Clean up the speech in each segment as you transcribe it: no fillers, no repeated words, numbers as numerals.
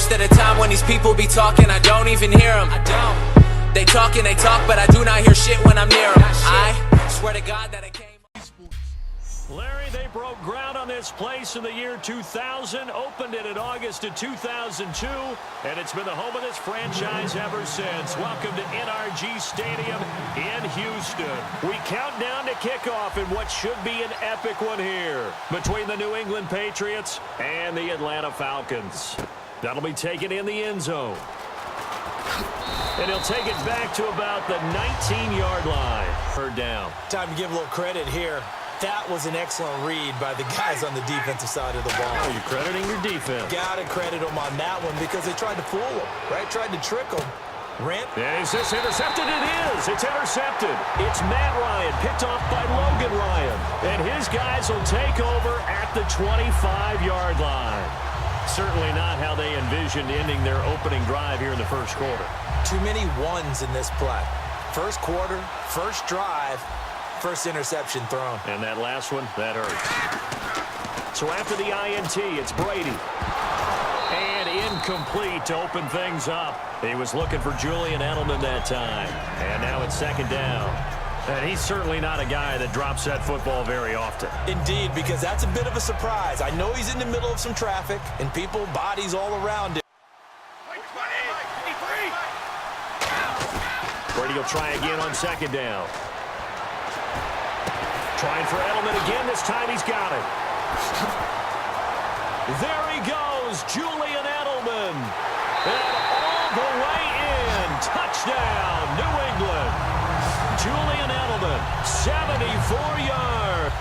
Most of the time when these people be talking, I don't even hear them. They talk and they talk, but I do not hear shit when I'm near them. I swear to God that I came. Larry, they broke ground on this place in the year 2000, opened it in August of 2002, and it's been the home of this franchise ever since. Welcome to NRG Stadium in Houston. We count down to kickoff in what should be an epic one here between the New England Patriots and the Atlanta Falcons. That'll be taken in the end zone. And he'll take it back to about the 19-yard line. Third down. Time to give a little credit here. That was an excellent read by the guys on the defensive side of the ball. Oh, you're crediting your defense. Got to credit them on that one because they tried to fool them, right? Tried to trick them. Is this intercepted? It is. It's intercepted. It's Matt Ryan, picked off by Logan Ryan. And his guys will take over at the 25-yard line. Certainly not how they envisioned ending their opening drive here in the first quarter. Too many ones in this play. First quarter, first drive, first interception thrown. And that last one, that hurts. So after the INT, it's Brady. And incomplete to open things up. He was looking for Julian Edelman that time. And now it's second down. And he's certainly not a guy that drops that football very often. Indeed, because that's a bit of a surprise. I know he's in the middle of some traffic and people, bodies all around him. Brady will try again on second down. Trying for Edelman again. This time he's got it. There he goes, Julian Edelman. And all the way in. Touchdown, New England. Julian Edelman, 74 yards.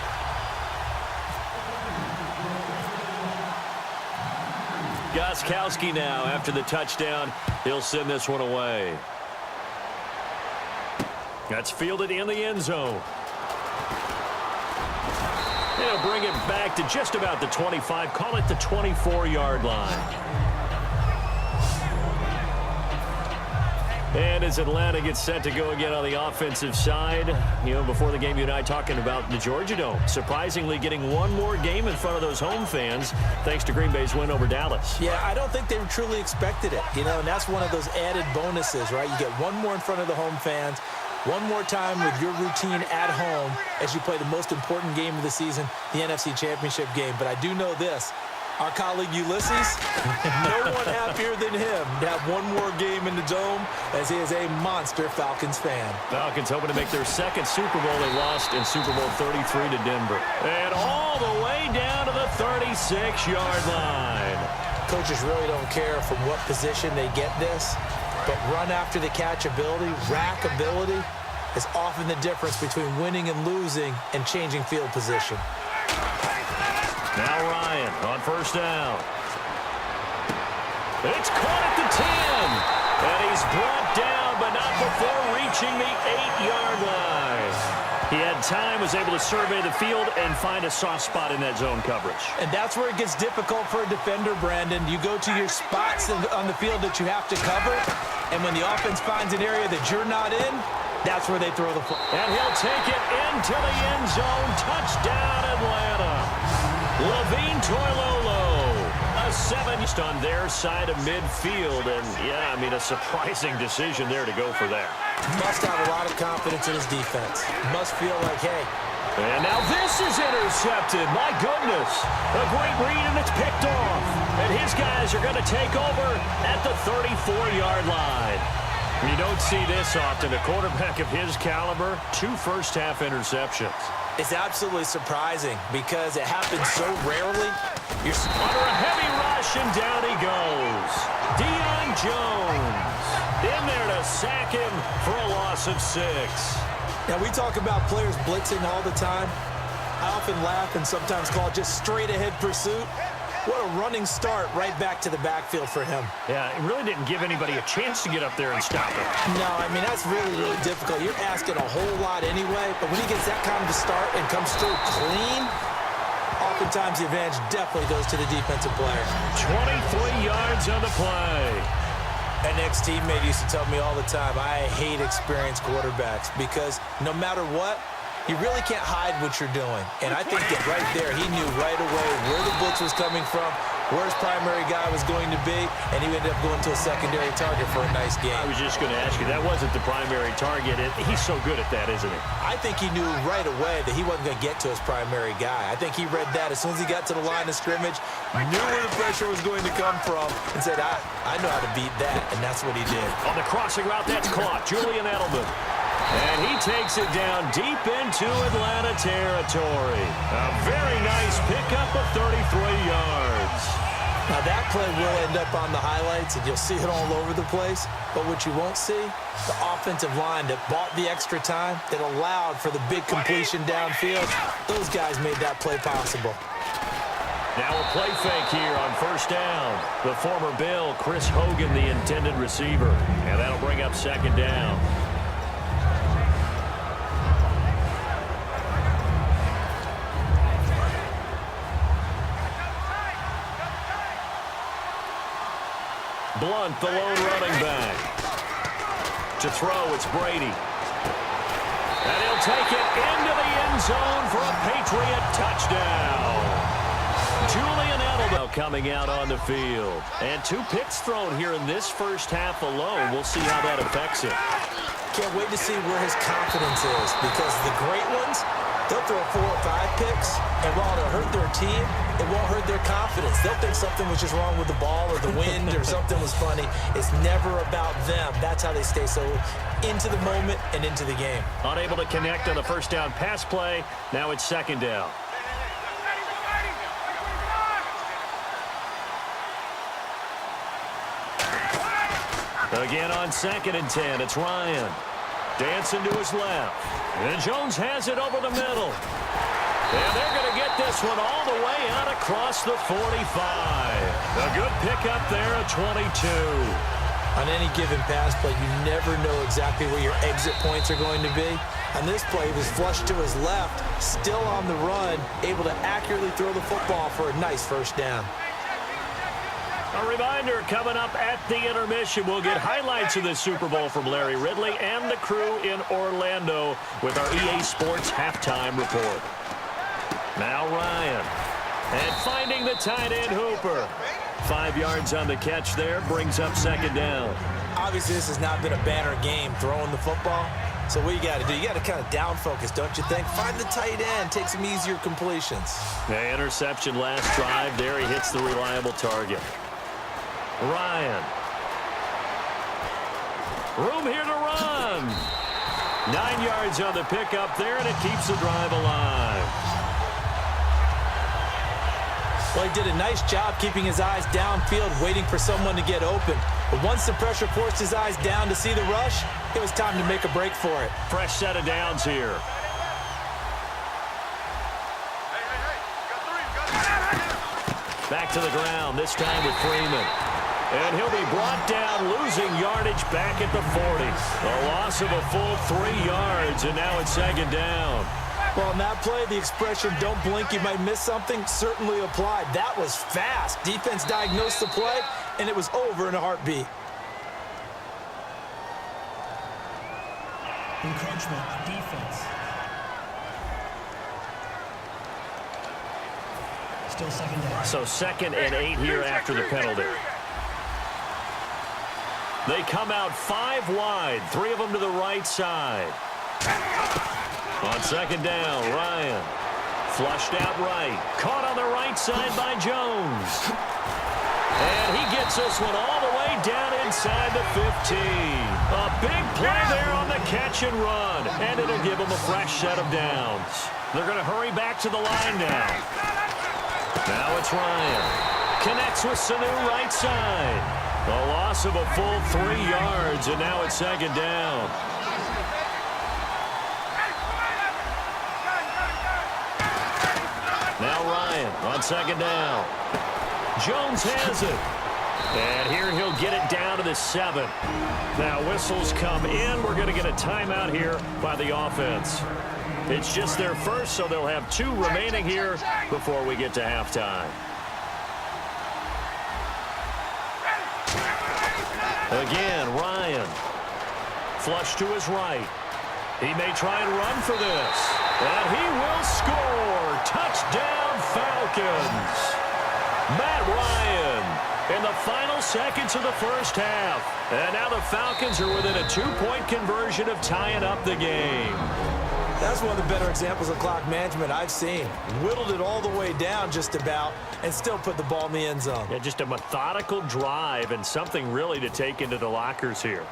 Gostkowski now after the touchdown. He'll send this one away. That's fielded in the end zone. They'll bring it back to just about the 25. Call it the 24-yard line. And as Atlanta gets set to go again on the offensive side, you know, before the game, you and I talking about the Georgia Dome. Surprisingly getting one more game in front of those home fans thanks to Green Bay's win over Dallas. Yeah, I don't think they truly expected it, you know, and that's one of those added bonuses, right? You get one more in front of the home fans, one more time with your routine at home as you play the most important game of the season, the NFC Championship game. But I do know this. Our colleague Ulysses, no one happier than him to have one more game in the Dome as he is a monster Falcons fan. Falcons hoping to make their second Super Bowl. They lost in Super Bowl 33 to Denver. And all the way down to the 36-yard line. Coaches really don't care from what position they get this, but run after the catch ability, rack ability, is often the difference between winning and losing and changing field position. Now Ryan on first down. It's caught at the 10. And he's brought down, but not before reaching the 8-yard line. He had time, was able to survey the field and find a soft spot in that zone coverage. And that's where it gets difficult for a defender, Brandon. You go to your spots on the field that you have to cover, and when the offense finds an area that you're not in, that's where they throw the football. And he'll take it into the end zone. Touchdown, Atlanta. Levine Toilolo, a 7 on their side of midfield. And, yeah, I mean, a surprising decision there to go for that. Must have a lot of confidence in his defense. Must feel like, hey. And now this is intercepted. My goodness. A great read, and it's picked off. And his guys are going to take over at the 34-yard line. You don't see this often. A quarterback of his caliber, 2 first-half interceptions. It's absolutely surprising because it happens so rarely. You're under a heavy rush, and down he goes. Deion Jones in there to sack him for a loss of 6. Now, we talk about players blitzing all the time. I often laugh and sometimes call it just straight-ahead pursuit. What a running start right back to the backfield for him. Yeah, it really didn't give anybody a chance to get up there and stop him. No, I mean, that's really, really difficult. You're asking a whole lot anyway, but when he gets that kind of a start and comes through clean, oftentimes the advantage definitely goes to the defensive player. 23 yards on the play. An ex-teammate used to tell me all the time, I hate experienced quarterbacks because no matter what, you really can't hide what you're doing. And I think that right there, he knew right away where the blitz was coming from, where his primary guy was going to be, and he ended up going to a secondary target for a nice game. I was just going to ask you, that wasn't the primary target. He's so good at that, isn't he? I think he knew right away that he wasn't going to get to his primary guy. I think he read that as soon as he got to the line of scrimmage, knew where the pressure was going to come from, and said, I know how to beat that, and that's what he did. On the crossing route, that's caught. Julian Edelman. And he takes it down deep into Atlanta territory. A very nice pickup of 33 yards. Now, that play will end up on the highlights, and you'll see it all over the place. But what you won't see, the offensive line that bought the extra time, that allowed for the big completion downfield, those guys made that play possible. Now a play fake here on first down. The former Bill, Chris Hogan, the intended receiver. And that'll bring up second down. Blunt, the lone running back. To throw, it's Brady. And he'll take it into the end zone for a Patriot touchdown. Julian Edelman coming out on the field. And 2 picks thrown here in this first half alone. We'll see how that affects him. Can't wait to see where his confidence is, because the great ones, they'll throw 4 or 5 picks, and while it'll hurt their team, it won't hurt their confidence. They'll think something was just wrong with the ball or the wind or something was funny. It's never about them. That's how they stay so into the moment and into the game. Unable to connect on the first down pass play. Now it's second down. Again on 2nd and 10, it's Ryan. Dancing to his left. And Jones has it over the middle. And they're going to get this one all the way out across the 45. A good pickup there at 22. On any given pass play, you never know exactly where your exit points are going to be. On this play, he was flushed to his left, still on the run, able to accurately throw the football for a nice first down. A reminder, coming up at the intermission, we'll get highlights of the Super Bowl from Larry Ridley and the crew in Orlando with our EA Sports halftime report. Now Ryan. And finding the tight end Hooper. 5 yards on the catch there, brings up second down. Obviously, this has not been a banner game throwing the football. So what you got to do, you got to kind of down focus, don't you think? Find the tight end, take some easier completions. The interception last drive. There he hits the reliable target. Ryan. Room here to run. 9 yards on the pickup there, and it keeps the drive alive. Well, he did a nice job keeping his eyes downfield, waiting for someone to get open. But once the pressure forced his eyes down to see the rush, it was time to make a break for it. Fresh set of downs here. Back to the ground, this time with Freeman. And he'll be brought down, losing yardage back at the 40. A loss of a full 3 yards, and now it's second down. Well, in that play, the expression, don't blink, you might miss something, certainly applied. That was fast. Defense diagnosed the play, and it was over in a heartbeat. Encroachment, defense. Still second down. So 2nd and 8 here after the penalty. They come out 5 wide, 3 of them to the right side. On second down, Ryan. Flushed out right. Caught on the right side by Jones. And he gets this one all the way down inside the 15. A big play there on the catch and run. And it'll give him a fresh set of downs. They're going to hurry back to the line now. Now it's Ryan. Connects with Sanu right side. A loss of a full 3 yards, and now it's second down. Now Ryan on second down. Jones has it. And here he'll get it down to the 7. Now whistles come in. We're going to get a timeout here by the offense. It's just their first, so they'll have 2 remaining here before we get to halftime. Again, Ryan. Flush to his right. He may try and run for this. And he will score. Touchdown, Falcons. Matt Ryan in the final seconds of the first half. And now the Falcons are within a 2-point conversion of tying up the game. That's one of the better examples of clock management I've seen. Whittled it all the way down just about and still put the ball in the end zone. Yeah, just a methodical drive and something really to take into the lockers here.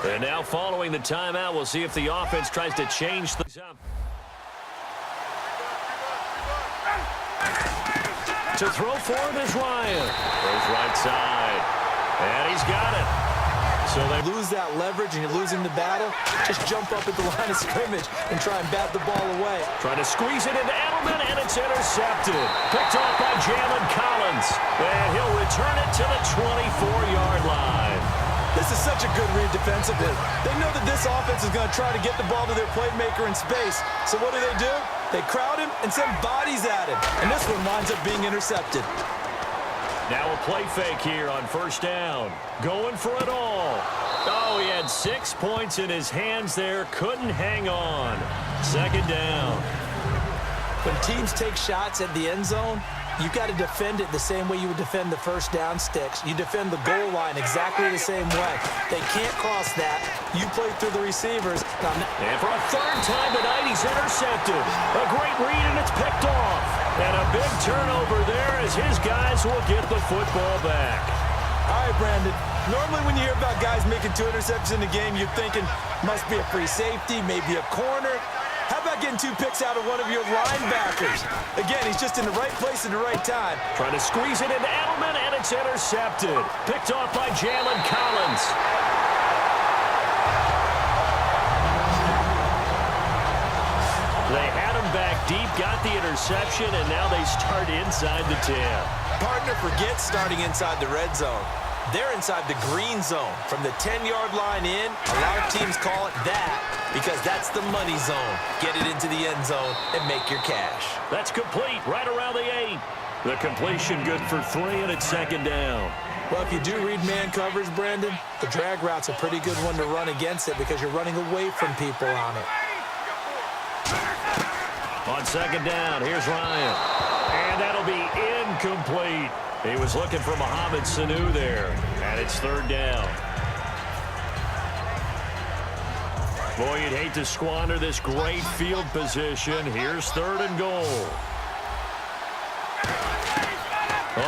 And now following the timeout, we'll see if the offense tries to change things up. To throw for it is Ryan. Goes right side. And he's got it. So they lose that leverage and you're losing the battle, just jump up at the line of scrimmage and try and bat the ball away. Trying to squeeze it into Edelman, and it's intercepted. Picked off by Jalen Collins. And he'll return it to the 24-yard line. This is such a good read defensively. They know that this offense is going to try to get the ball to their playmaker in space. So what do? They crowd him and send bodies at him. And this one winds up being intercepted. Now a play fake here on first down. Going for it all. Oh, he had 6 points in his hands there. Couldn't hang on. Second down. When teams take shots at the end zone, you got to defend it the same way you would defend the first down sticks. You defend the goal line exactly the same way. They can't cross that. You play through the receivers. And for a third time tonight, he's intercepted. A great read, and it's picked off. And a big turnover there as his guys will get the football back. All right, Brandon. Normally when you hear about guys making 2 interceptions in a game, you're thinking must be a free safety, maybe a corner. How about getting 2 picks out of one of your linebackers? Again, he's just in the right place at the right time. Trying to squeeze it into Edelman, and it's intercepted. Picked off by Jalen Collins. They had him back deep, got the interception, and now they start inside the 10. Partner forgets starting inside the red zone. They're inside the green zone. From the 10-yard line in, a lot of teams call it that because that's the money zone. Get it into the end zone and make your cash. That's complete right around the 8. The completion good for 3, and it's second down. Well, if you do read man coverage, Brandon, the drag route's a pretty good one to run against it because you're running away from people on it. On second down, here's Ryan. And that'll be incomplete. He was looking for Mohamed Sanu there. And it's third down. Boy, you'd hate to squander this great field position. Here's third and goal.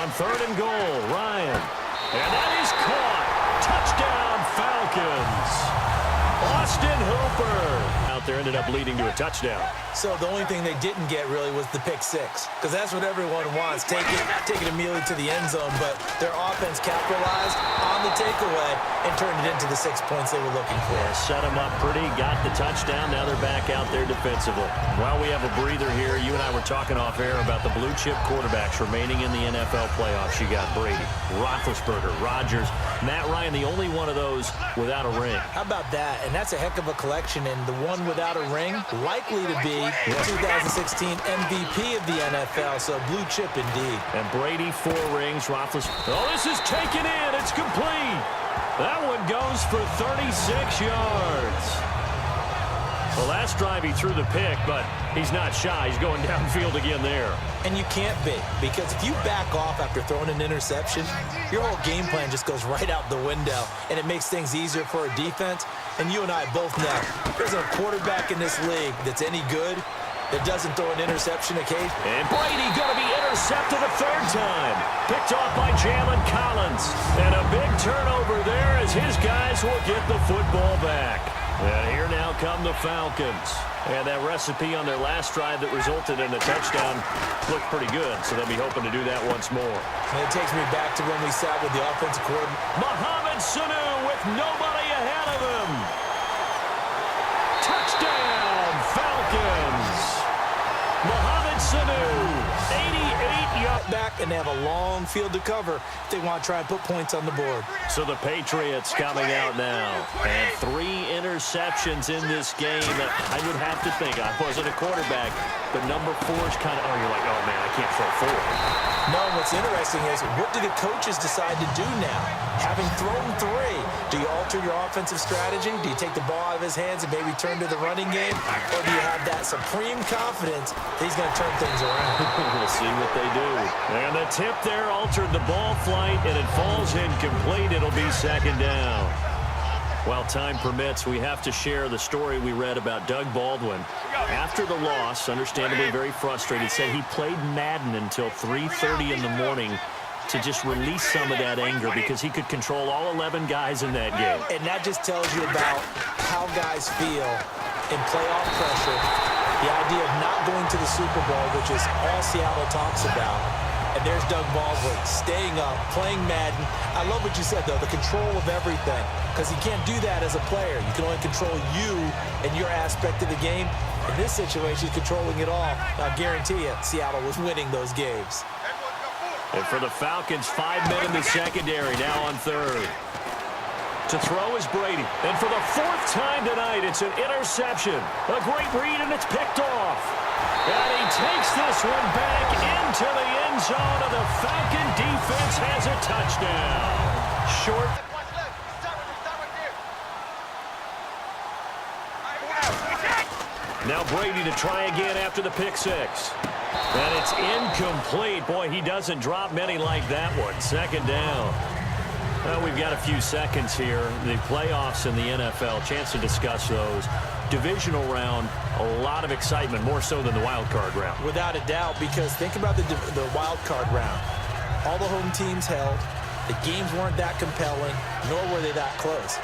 On third and goal, Ryan. And that is caught. Touchdown, Falcons. Austin Hooper out there ended up leading to a touchdown. So the only thing they didn't get really was the pick 6, because that's what everyone wants. Take it immediately to the end zone, but their offense capitalized on the takeaway and turned it into the 6 points they were looking for. Yeah, set them up pretty, got the touchdown. Now they're back out there defensively. While we have a breather here, you and I were talking off air about the blue chip quarterbacks remaining in the NFL playoffs. You got Brady, Roethlisberger, Rodgers, Matt Ryan, the only one of those without a ring. How about that? And that's a heck of a collection, and the one without a ring likely to be the 2016 MVP of the NFL, so blue chip indeed. And Brady, 4 rings, Roethlisberger. Oh, this is taken in. It's complete. That one goes for 36 yards. The last drive he threw the pick, but he's not shy. He's going downfield again there. And you can't be, because if you back off after throwing an interception, your whole game plan just goes right out the window, and it makes things easier for a defense. And you and I both know there's a quarterback in this league that's any good that doesn't throw an interception occasionally. And Brady going to be intercepted a third time. Picked off by Jalen Collins. And a big turnover there as his guys will get the football back. And here now come the Falcons. And that recipe on their last drive that resulted in a touchdown looked pretty good, so they'll be hoping to do that once more. And it takes me back to when we sat with the offensive coordinator. Mohamed Sanu with nobody ahead of him. Touchdown, Falcons. Mohamed Sanu, 88-yard back, and they have a long field to cover if they want to try and put points on the board. So the Patriots coming out now. And 3 interceptions in this game. I would have to think, I wasn't a quarterback, but number 4 is kind of, oh, you're like, oh, man, I can't throw 4. No, what's what's interesting is, what do the coaches decide to do now? Having thrown 3, do you alter your offensive strategy? Do you take the ball out of his hands and maybe turn to the running game? Or do you have that supreme confidence that he's going to turn things around? We'll see what they do. And the tip there altered the ball flight, and it falls incomplete. It'll be second down. While time permits, we have to share the story we read about Doug Baldwin. After the loss, understandably very frustrated, said he played Madden until 3:30 in the morning to just release some of that anger because he could control all 11 guys in that game. And that just tells you about how guys feel in playoff pressure, the idea of not going to the Super Bowl, which is all Seattle talks about. And there's Doug Baldwin staying up, playing Madden. I love what you said, though, the control of everything, because you can't do that as a player. You can only control you and your aspect of the game. In this situation, he's controlling it all. I guarantee you, Seattle was winning those games. And for the Falcons, 5 men in the secondary, now on third. To throw is Brady. And for the 4th time tonight, it's an interception. A great read, and it's picked off. And he takes this one back into the end zone, and the Falcon defense has a touchdown. Short. Now Brady to try again after the pick 6. And it's incomplete. Boy, he doesn't drop many like that one. Second down. Well, we've got a few seconds here. The playoffs in the NFL, chance to discuss those. Divisional round, a lot of excitement, more so than the wild card round. Without a doubt, because think about the wild card round. All the home teams held. The games weren't that compelling, nor were they that close.